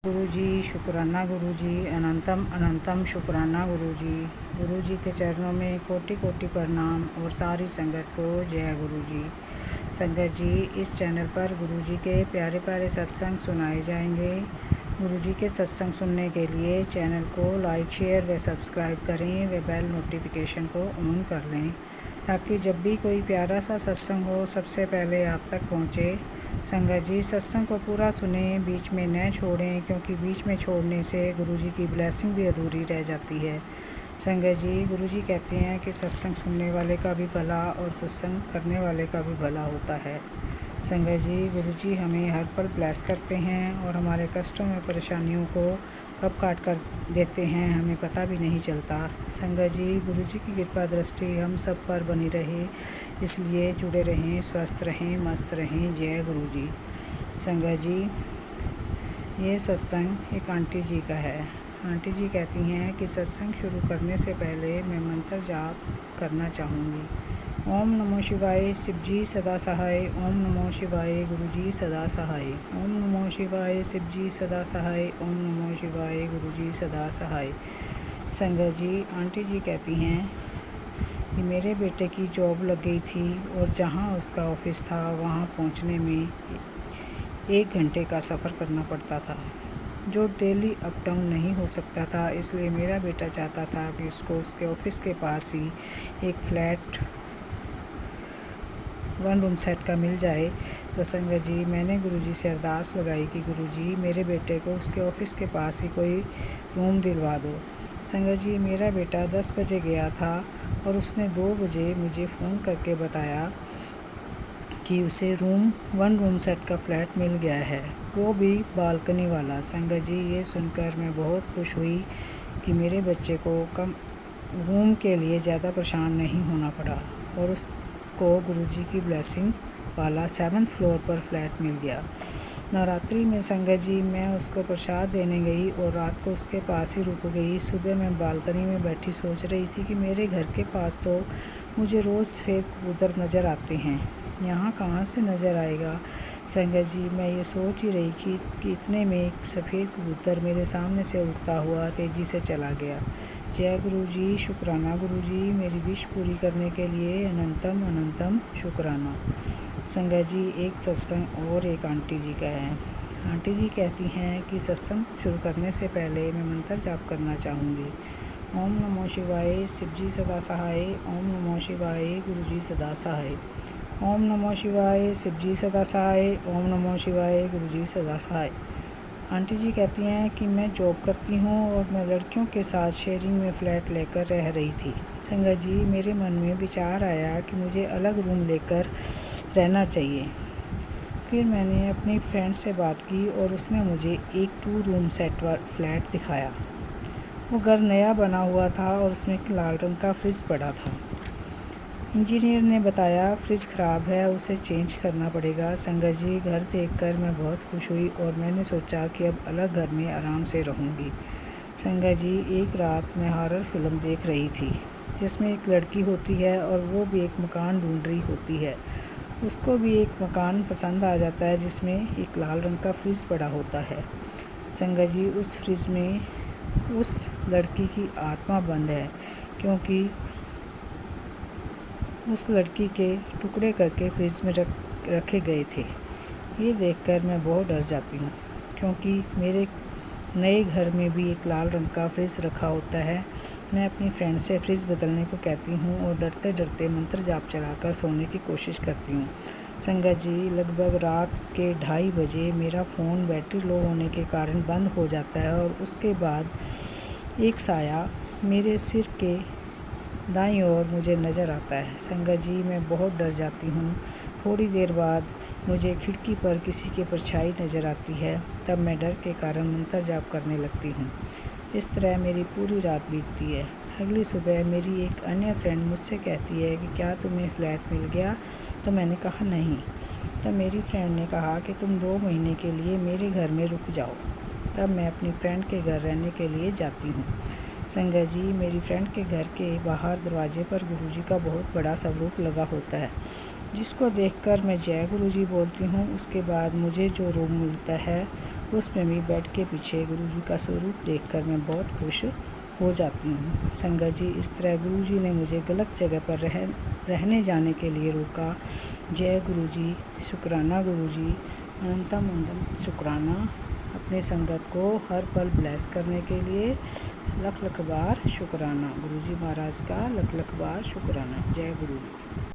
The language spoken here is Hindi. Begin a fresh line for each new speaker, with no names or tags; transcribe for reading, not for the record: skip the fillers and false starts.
गुरुजी शुक्राना गुरुजी, अनंतम अनंतम शुक्राना गुरुजी। गुरुजी के चरणों में कोटि कोटि प्रणाम और सारी संगत को जय गुरुजी। संगत जी, इस चैनल पर गुरुजी के प्यारे प्यारे सत्संग सुनाए जाएंगे। गुरुजी के सत्संग सुनने के लिए चैनल को लाइक शेयर व सब्सक्राइब करें व बेल नोटिफिकेशन को ऑन कर लें, ताकि जब भी कोई प्यारा सा सत्संग हो सबसे पहले आप तक पहुँचे। संगत जी, सत्संग को पूरा सुने, बीच में न छोड़ें, क्योंकि बीच में छोड़ने से गुरुजी की ब्लेसिंग भी अधूरी रह जाती है। संगत जी, गुरुजी कहते हैं कि सत्संग सुनने वाले का भी भला और सत्संग करने वाले का भी भला होता है। संगत जी, गुरुजी हमें हर पल ब्लेस करते हैं और हमारे कष्टों में परेशानियों को कब काट कर देते हैं हमें पता भी नहीं चलता। संगत जी, गुरुजी की कृपा दृष्टि हम सब पर बनी रहे, इसलिए जुड़े रहें, स्वस्थ रहें, मस्त रहें। जय गुरुजी। संगत जी, ये सत्संग एक आंटी जी का है। आंटी जी कहती हैं कि सत्संग शुरू करने से पहले मैं मंत्र जाप करना चाहूँगी। ओम नमो शिवाय, शिव जी सदा सहाय। ओम नमो शिवाय, गुरुजी सदा सहाय। ओम नमो शिवाय, शिव जी सदा सहाय। ओम नमो शिवाय, गुरुजी सदा सहाय। संगत जी, आंटी जी कहती हैं कि मेरे बेटे की जॉब लग गई थी और जहां उसका ऑफिस था वहां पहुंचने में 1 घंटे का सफ़र करना पड़ता था, जो डेली अप डाउन नहीं हो सकता था। इसलिए मेरा बेटा चाहता था कि उसको उसके ऑफिस के पास ही एक फ्लैट 1 रूम सेट का मिल जाए। तो संगत जी, मैंने गुरुजी से अरदास लगाई कि गुरुजी मेरे बेटे को उसके ऑफिस के पास ही कोई रूम दिलवा दो। संगत जी, मेरा बेटा 10 बजे गया था और उसने 2 बजे मुझे फ़ोन करके बताया कि उसे 1 रूम सेट का फ्लैट मिल गया है, वो भी बालकनी वाला। संगत जी, ये सुनकर मैं बहुत खुश हुई कि मेरे बच्चे को कम रूम के लिए ज़्यादा परेशान नहीं होना पड़ा और उसको गुरुजी की ब्लेसिंग वाला 7th फ्लोर पर फ्लैट मिल गया। नवरात्रि में संगत जी, मैं उसको प्रसाद देने गई और रात को उसके पास ही रुक गई। सुबह मैं बालकनी में बैठी सोच रही थी कि मेरे घर के पास तो मुझे रोज़ सफ़ेद कबूतर नज़र आते हैं, यहाँ कहाँ से नज़र आएगा। संगत जी, मैं ये सोच ही रही कि इतने में एक सफ़ेद कबूतर मेरे सामने से उड़ता हुआ तेज़ी से चला गया। जय गुरुजी, शुक्राना गुरुजी, मेरी विश पूरी करने के लिए अनंतम अनंतम शुक्राना। संगत जी, एक सत्संग और एक आंटी जी का है। आंटी जी कहती हैं कि सत्संग शुरू करने से पहले मैं मंत्र जाप करना चाहूँगी। ओम नमो शिवाय, शिव जी सदा सहाय। ओम नमो शिवाय, गुरुजी सदा सहाय। ओम नमो शिवाय, शिव जी सदा सहाय। ओम नमो शिवाय, गुरुजी सदा सहाय। आंटी जी कहती हैं कि मैं जॉब करती हूँ और मैं लड़कियों के साथ शेयरिंग में फ़्लैट लेकर रह रही थी। संगत जी, मेरे मन में विचार आया कि मुझे अलग रूम लेकर रहना चाहिए। फिर मैंने अपनी फ्रेंड से बात की और उसने मुझे एक 2 रूम सेट फ्लैट दिखाया। वो घर नया बना हुआ था और उसमें एक लाल रंग का फ्रिज पड़ा था। इंजीनियर ने बताया फ्रिज ख़राब है, उसे चेंज करना पड़ेगा। संगत जी, घर देखकर मैं बहुत खुश हुई और मैंने सोचा कि अब अलग घर में आराम से रहूँगी। संगत जी, एक रात मैं हॉरर फिल्म देख रही थी जिसमें एक लड़की होती है और वो भी एक मकान ढूंढ रही होती है। उसको भी एक मकान पसंद आ जाता है जिसमें एक लाल रंग का फ्रिज पड़ा होता है। संगत जी, उस फ्रिज में उस लड़की की आत्मा बंद है, क्योंकि उस लड़की के टुकड़े करके फ्रिज में रखे गए थे। ये देखकर मैं बहुत डर जाती हूँ, क्योंकि मेरे नए घर में भी एक लाल रंग का फ्रिज रखा होता है। मैं अपनी फ्रेंड से फ्रिज बदलने को कहती हूँ और डरते डरते मंत्र जाप चलाकर सोने की कोशिश करती हूँ। संगत जी, लगभग रात के 2:30 बजे मेरा फ़ोन बैटरी लो होने के कारण बंद हो जाता है और उसके बाद एक साया मेरे सिर के दाईं ओर मुझे नज़र आता है। संगत जी, मैं बहुत डर जाती हूँ। थोड़ी देर बाद मुझे खिड़की पर किसी की परछाई नज़र आती है, तब मैं डर के कारण मंत्र जाप करने लगती हूँ। इस तरह मेरी पूरी रात बीतती है। अगली सुबह मेरी एक अन्य फ्रेंड मुझसे कहती है कि क्या तुम्हें फ़्लैट मिल गया? तो मैंने कहा नहीं। तब मेरी फ्रेंड ने कहा कि तुम 2 महीने के लिए मेरे घर में रुक जाओ। तब मैं अपनी फ्रेंड के घर रहने के लिए जाती हूँ। संगत जी, मेरी फ्रेंड के घर के बाहर दरवाजे पर गुरुजी का बहुत बड़ा स्वरूप लगा होता है, जिसको देखकर मैं जय गुरुजी बोलती हूँ। उसके बाद मुझे जो रूम मिलता है उस प्रेमी बेड के पीछे गुरुजी का स्वरूप देखकर मैं बहुत खुश हो जाती हूँ। संगत जी, इस तरह गुरुजी ने मुझे गलत जगह पर रहने जाने के लिए रोका। जय गुरुजी, शुक्राना गुरुजी, अनंतम अनंतम शुक्राना अपनी संगत को हर पल ब्लेस करने के लिए। लख लख बार शुक्राना गुरुजी महाराज का, लख लख बार शुक्राना। जय गुरुजी।